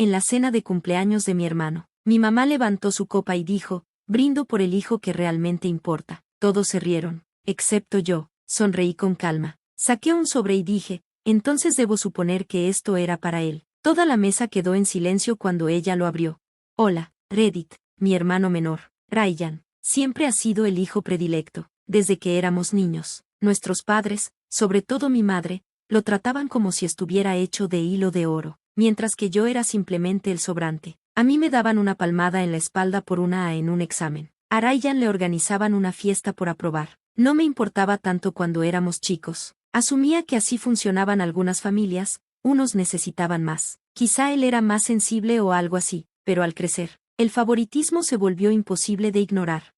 en la cena de cumpleaños de mi hermano. Mi mamá levantó su copa y dijo, brindo por el hijo que realmente importa. Todos se rieron, excepto yo. Sonreí con calma. Saqué un sobre y dije, entonces debo suponer que esto era para él. Toda la mesa quedó en silencio cuando ella lo abrió. Hola, Reddit, mi hermano menor. Ryan, siempre ha sido el hijo predilecto. Desde que éramos niños, nuestros padres, sobre todo mi madre, lo trataban como si estuviera hecho de hilo de oro, mientras que yo era simplemente el sobrante. A mí me daban una palmada en la espalda por una A en un examen. A Ryan le organizaban una fiesta por aprobar. No me importaba tanto cuando éramos chicos. Asumía que así funcionaban algunas familias, unos necesitaban más. Quizá él era más sensible o algo así, pero al crecer, el favoritismo se volvió imposible de ignorar.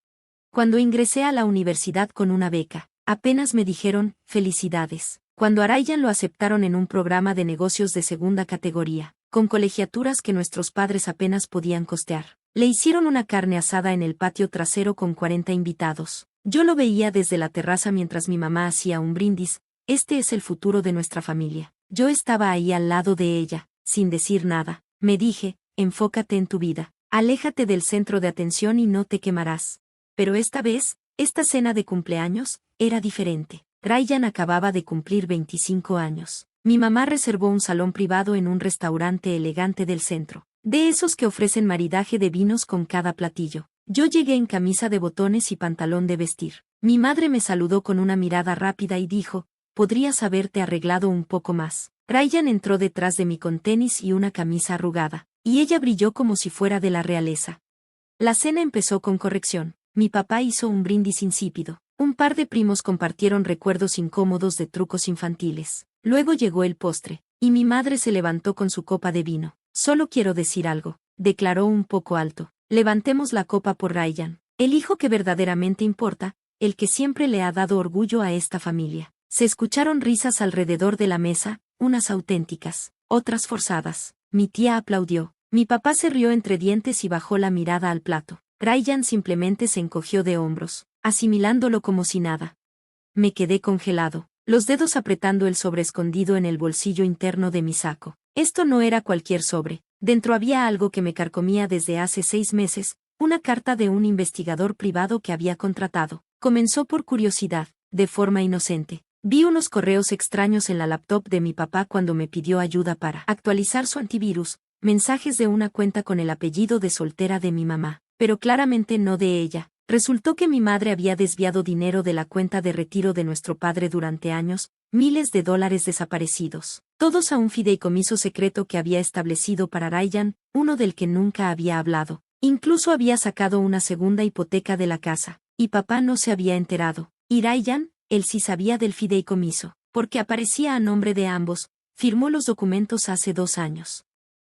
Cuando ingresé a la universidad con una beca, apenas me dijeron, felicidades. Cuando a Ryan lo aceptaron en un programa de negocios de segunda categoría, con colegiaturas que nuestros padres apenas podían costear, le hicieron una carne asada en el patio trasero con 40 invitados. Yo lo veía desde la terraza mientras mi mamá hacía un brindis. Este es el futuro de nuestra familia. Yo estaba ahí al lado de ella, sin decir nada. Me dije, enfócate en tu vida, aléjate del centro de atención y no te quemarás. Pero esta vez, esta cena de cumpleaños, era diferente. Ryan acababa de cumplir 25 años. Mi mamá reservó un salón privado en un restaurante elegante del centro, de esos que ofrecen maridaje de vinos con cada platillo. Yo llegué en camisa de botones y pantalón de vestir. Mi madre me saludó con una mirada rápida y dijo, podrías haberte arreglado un poco más. Ryan entró detrás de mí con tenis y una camisa arrugada, y ella brilló como si fuera de la realeza. La cena empezó con corrección. Mi papá hizo un brindis insípido. Un par de primos compartieron recuerdos incómodos de trucos infantiles. Luego llegó el postre, y mi madre se levantó con su copa de vino. Solo quiero decir algo, declaró un poco alto. Levantemos la copa por Ryan, el hijo que verdaderamente importa, el que siempre le ha dado orgullo a esta familia. Se escucharon risas alrededor de la mesa, unas auténticas, otras forzadas. Mi tía aplaudió. Mi papá se rió entre dientes y bajó la mirada al plato. Ryan simplemente se encogió de hombros, asimilándolo como si nada. Me quedé congelado, los dedos apretando el sobre escondido en el bolsillo interno de mi saco. Esto no era cualquier sobre, dentro había algo que me carcomía desde hace 6 meses, una carta de un investigador privado que había contratado. Comenzó por curiosidad, de forma inocente. Vi unos correos extraños en la laptop de mi papá cuando me pidió ayuda para actualizar su antivirus, mensajes de una cuenta con el apellido de soltera de mi mamá, pero claramente no de ella. Resultó que mi madre había desviado dinero de la cuenta de retiro de nuestro padre durante años, miles de dólares desaparecidos, todos a un fideicomiso secreto que había establecido para Ryan, uno del que nunca había hablado. Incluso había sacado una segunda hipoteca de la casa, y papá no se había enterado. Y Ryan, él sí sabía del fideicomiso, porque aparecía a nombre de ambos, firmó los documentos hace 2 años.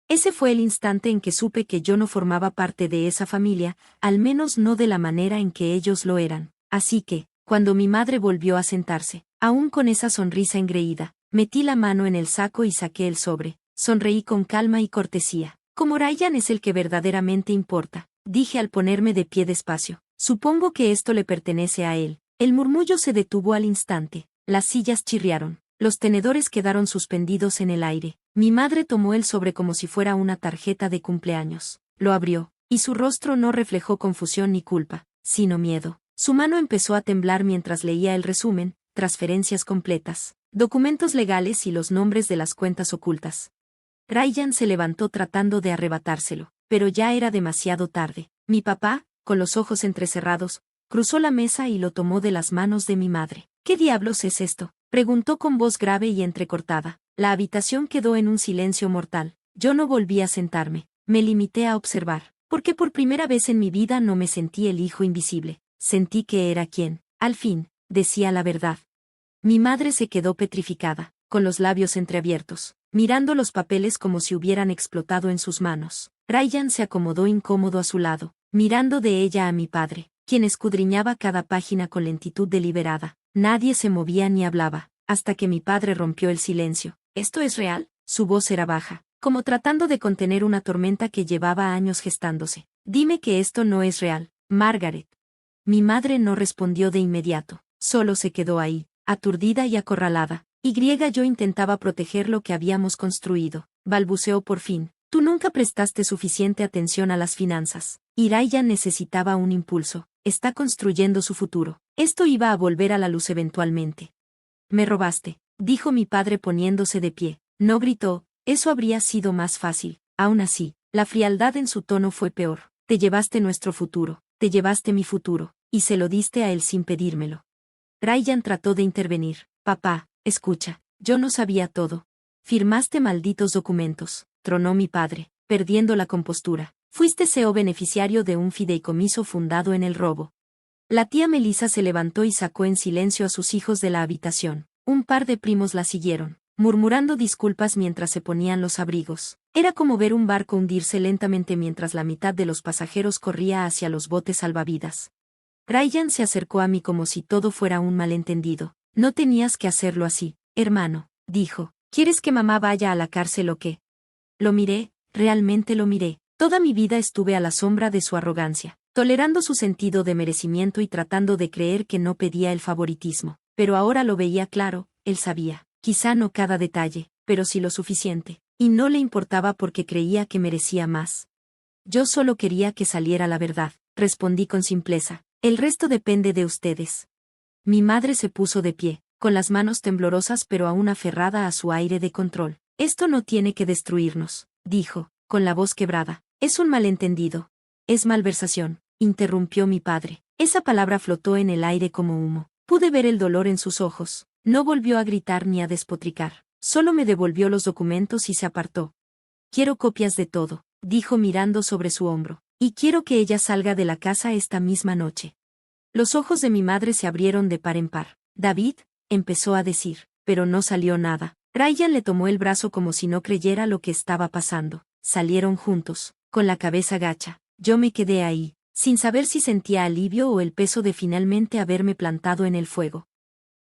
Ese fue el instante en que supe que yo no formaba parte de esa familia, al menos no de la manera en que ellos lo eran. Así que, cuando mi madre volvió a sentarse, aún con esa sonrisa engreída, metí la mano en el saco y saqué el sobre. Sonreí con calma y cortesía. Como Ryan es el que verdaderamente importa, dije al ponerme de pie despacio. Supongo que esto le pertenece a él. El murmullo se detuvo al instante. Las sillas chirriaron. Los tenedores quedaron suspendidos en el aire. Mi madre tomó el sobre como si fuera una tarjeta de cumpleaños. Lo abrió, y su rostro no reflejó confusión ni culpa, sino miedo. Su mano empezó a temblar mientras leía el resumen, transferencias completas, documentos legales y los nombres de las cuentas ocultas. Ryan se levantó tratando de arrebatárselo, pero ya era demasiado tarde. Mi papá, con los ojos entrecerrados, cruzó la mesa y lo tomó de las manos de mi madre. ¿Qué diablos es esto?, preguntó con voz grave y entrecortada. La habitación quedó en un silencio mortal. Yo no volví a sentarme, me limité a observar, porque por primera vez en mi vida no me sentí el hijo invisible. Sentí que era quien, al fin, decía la verdad. Mi madre se quedó petrificada, con los labios entreabiertos, mirando los papeles como si hubieran explotado en sus manos. Ryan se acomodó incómodo a su lado, mirando de ella a mi padre, quien escudriñaba cada página con lentitud deliberada. Nadie se movía ni hablaba, hasta que mi padre rompió el silencio. ¿Esto es real? Su voz era baja, como tratando de contener una tormenta que llevaba años gestándose. Dime que esto no es real, Margaret. Mi madre no respondió de inmediato, solo se quedó ahí, aturdida y acorralada. Yo intentaba proteger lo que habíamos construido, balbuceó por fin. Tú nunca prestaste suficiente atención a las finanzas. Y Ryan necesitaba un impulso. Está construyendo su futuro. Esto iba a volver a la luz eventualmente. Me robaste, dijo mi padre poniéndose de pie. No gritó, eso habría sido más fácil. Aún así, la frialdad en su tono fue peor. Te llevaste nuestro futuro, te llevaste mi futuro, y se lo diste a él sin pedírmelo. Ryan trató de intervenir. Papá, escucha, yo no sabía todo. Firmaste malditos documentos, tronó mi padre, perdiendo la compostura. Fuiste CEO beneficiario de un fideicomiso fundado en el robo. La tía Melissa se levantó y sacó en silencio a sus hijos de la habitación. Un par de primos la siguieron, murmurando disculpas mientras se ponían los abrigos. Era como ver un barco hundirse lentamente mientras la mitad de los pasajeros corría hacia los botes salvavidas. Ryan se acercó a mí como si todo fuera un malentendido. No tenías que hacerlo así, hermano, dijo. ¿Quieres que mamá vaya a la cárcel o qué? Lo miré, realmente lo miré. Toda mi vida estuve a la sombra de su arrogancia, tolerando su sentido de merecimiento y tratando de creer que no pedía el favoritismo. Pero ahora lo veía claro, él sabía, quizá no cada detalle, pero sí lo suficiente, y no le importaba porque creía que merecía más. Yo solo quería que saliera la verdad, respondí con simpleza. El resto depende de ustedes. Mi madre se puso de pie, con las manos temblorosas pero aún aferrada a su aire de control. Esto no tiene que destruirnos, dijo, con la voz quebrada. Es un malentendido. Es malversación, interrumpió mi padre. Esa palabra flotó en el aire como humo. Pude ver el dolor en sus ojos. No volvió a gritar ni a despotricar. Solo me devolvió los documentos y se apartó. Quiero copias de todo, dijo mirando sobre su hombro. Y quiero que ella salga de la casa esta misma noche. Los ojos de mi madre se abrieron de par en par. David, empezó a decir, pero no salió nada. Ryan le tomó el brazo como si no creyera lo que estaba pasando. Salieron juntos, con la cabeza gacha. Yo me quedé ahí, sin saber si sentía alivio o el peso de finalmente haberme plantado en el fuego.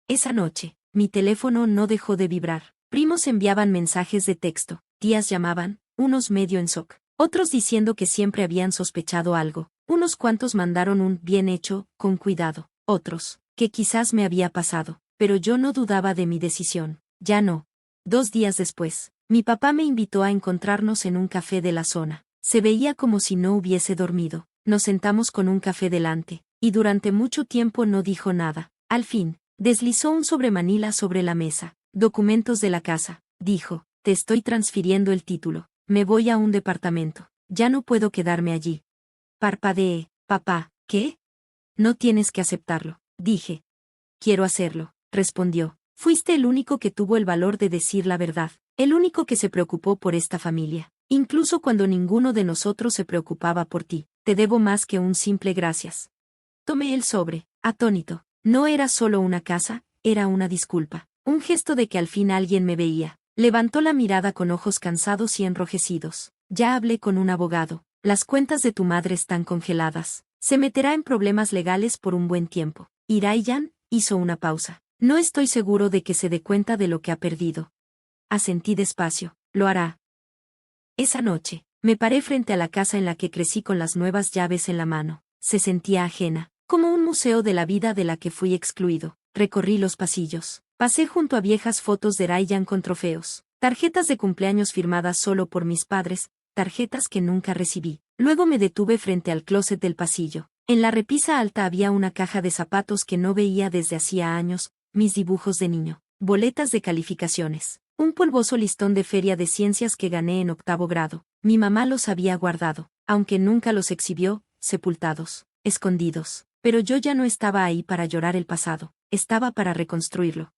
Esa noche, mi teléfono no dejó de vibrar. Primos enviaban mensajes de texto, tías llamaban, unos medio en shock, otros diciendo que siempre habían sospechado algo, unos cuantos mandaron un bien hecho, con cuidado, otros, que quizás me había pasado, pero yo no dudaba de mi decisión, ya no. 2 días después, mi papá me invitó a encontrarnos en un café de la zona. Se veía como si no hubiese dormido. Nos sentamos con un café delante, y durante mucho tiempo no dijo nada. Al fin, deslizó un sobremanila sobre la mesa. Documentos de la casa, dijo. Te estoy transfiriendo el título. Me voy a un departamento. Ya no puedo quedarme allí. Parpadeé. Papá, ¿qué? No tienes que aceptarlo, dije. Quiero hacerlo, respondió. Fuiste el único que tuvo el valor de decir la verdad, el único que se preocupó por esta familia, incluso cuando ninguno de nosotros se preocupaba por ti. Te debo más que un simple gracias. Tomé el sobre, atónito. No era solo una casa, era una disculpa, un gesto de que al fin alguien me veía. Levantó la mirada con ojos cansados y enrojecidos. Ya hablé con un abogado. Las cuentas de tu madre están congeladas. Se meterá en problemas legales por un buen tiempo. Y Ryan hizo una pausa. No estoy seguro de que se dé cuenta de lo que ha perdido. Asentí despacio. Lo hará. Esa noche, me paré frente a la casa en la que crecí con las nuevas llaves en la mano. Se sentía ajena, como un museo de la vida de la que fui excluido. Recorrí los pasillos. Pasé junto a viejas fotos de Ryan con trofeos. Tarjetas de cumpleaños firmadas solo por mis padres, tarjetas que nunca recibí. Luego me detuve frente al closet del pasillo. En la repisa alta había una caja de zapatos que no veía desde hacía años, mis dibujos de niño, boletas de calificaciones, un polvoso listón de feria de ciencias que gané en 8º grado. Mi mamá los había guardado, aunque nunca los exhibió, sepultados, escondidos. Pero yo ya no estaba ahí para llorar el pasado, estaba para reconstruirlo.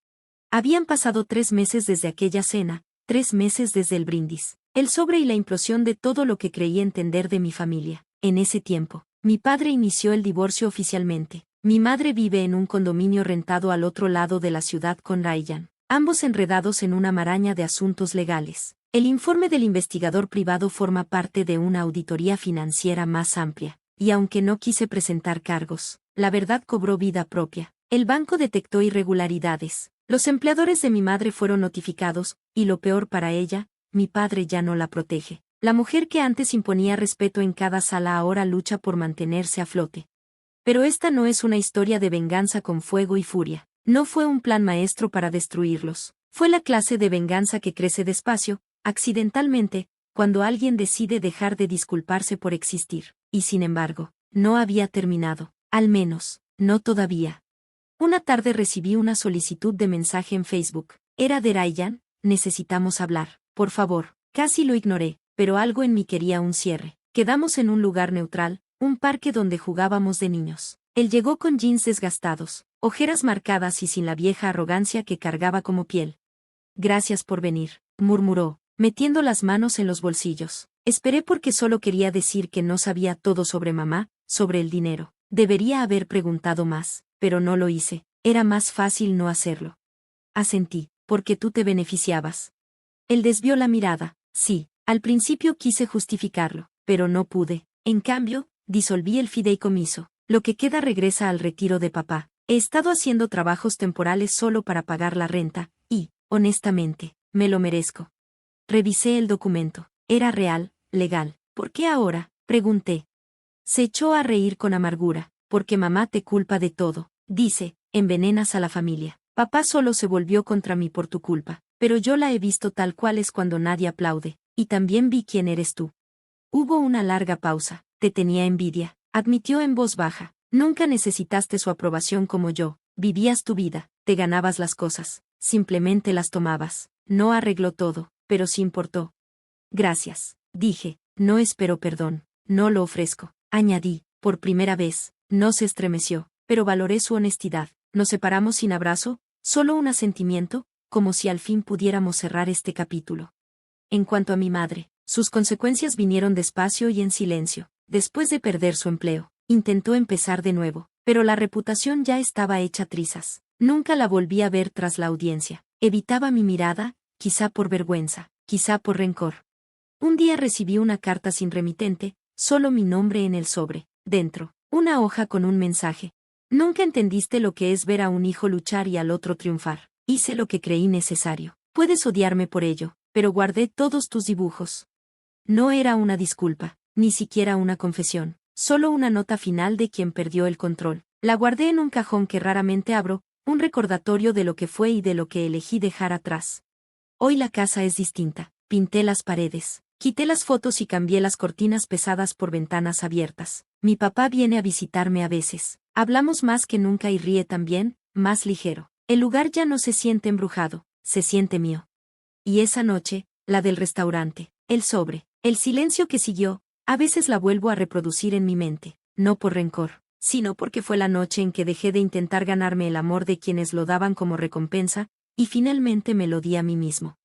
Habían pasado 3 meses desde aquella cena, 3 meses desde el brindis, el sobre y la implosión de todo lo que creí entender de mi familia. En ese tiempo, mi padre inició el divorcio oficialmente. Mi madre vive en un condominio rentado al otro lado de la ciudad con Ryan, ambos enredados en una maraña de asuntos legales. El informe del investigador privado forma parte de una auditoría financiera más amplia, y aunque no quise presentar cargos, la verdad cobró vida propia. El banco detectó irregularidades. Los empleadores de mi madre fueron notificados, y lo peor para ella, mi padre ya no la protege. La mujer que antes imponía respeto en cada sala ahora lucha por mantenerse a flote. Pero esta no es una historia de venganza con fuego y furia. No fue un plan maestro para destruirlos. Fue la clase de venganza que crece despacio, accidentalmente, cuando alguien decide dejar de disculparse por existir. Y sin embargo, no había terminado. Al menos, no todavía. Una tarde recibí una solicitud de mensaje en Facebook. Era de Ryan: necesitamos hablar, por favor. Casi lo ignoré, pero algo en mí quería un cierre. Quedamos en un lugar neutral, un parque donde jugábamos de niños. Él llegó con jeans desgastados, ojeras marcadas y sin la vieja arrogancia que cargaba como piel. Gracias por venir, murmuró, metiendo las manos en los bolsillos. Esperé porque solo quería decir que no sabía todo sobre mamá, sobre el dinero. Debería haber preguntado más, pero no lo hice. Era más fácil no hacerlo. Asentí, porque tú te beneficiabas. Él desvió la mirada. Sí, al principio quise justificarlo, pero no pude. En cambio, disolví el fideicomiso. Lo que queda regresa al retiro de papá. He estado haciendo trabajos temporales solo para pagar la renta, y, honestamente, me lo merezco. Revisé el documento. Era real, legal. ¿Por qué ahora?, pregunté. Se echó a reír con amargura. Porque mamá te culpa de todo. Dice, envenenas a la familia. Papá solo se volvió contra mí por tu culpa. Pero yo la he visto tal cual es cuando nadie aplaude. Y también vi quién eres tú. Hubo una larga pausa. Te tenía envidia, admitió en voz baja. Nunca necesitaste su aprobación como yo. Vivías tu vida, te ganabas las cosas. Simplemente las tomabas. No arregló todo, pero sí importó. Gracias, dije. No espero perdón. No lo ofrezco. Añadí, por primera vez. No se estremeció, pero valoré su honestidad. Nos separamos sin abrazo, solo un asentimiento, como si al fin pudiéramos cerrar este capítulo. En cuanto a mi madre, sus consecuencias vinieron despacio y en silencio. Después de perder su empleo, intentó empezar de nuevo, pero la reputación ya estaba hecha trizas. Nunca la volví a ver tras la audiencia. Evitaba mi mirada, quizá por vergüenza, quizá por rencor. Un día recibí una carta sin remitente, solo mi nombre en el sobre. Dentro, una hoja con un mensaje. Nunca entendiste lo que es ver a un hijo luchar y al otro triunfar. Hice lo que creí necesario. Puedes odiarme por ello, pero guardé todos tus dibujos. No era una disculpa, ni siquiera una confesión, solo una nota final de quien perdió el control. La guardé en un cajón que raramente abro, un recordatorio de lo que fue y de lo que elegí dejar atrás. Hoy la casa es distinta. Pinté las paredes, quité las fotos y cambié las cortinas pesadas por ventanas abiertas. Mi papá viene a visitarme a veces. Hablamos más que nunca y ríe también, más ligero. El lugar ya no se siente embrujado, se siente mío. Y esa noche, la del restaurante, el sobre, el silencio que siguió, a veces la vuelvo a reproducir en mi mente, no por rencor, sino porque fue la noche en que dejé de intentar ganarme el amor de quienes lo daban como recompensa, y finalmente me lo di a mí mismo.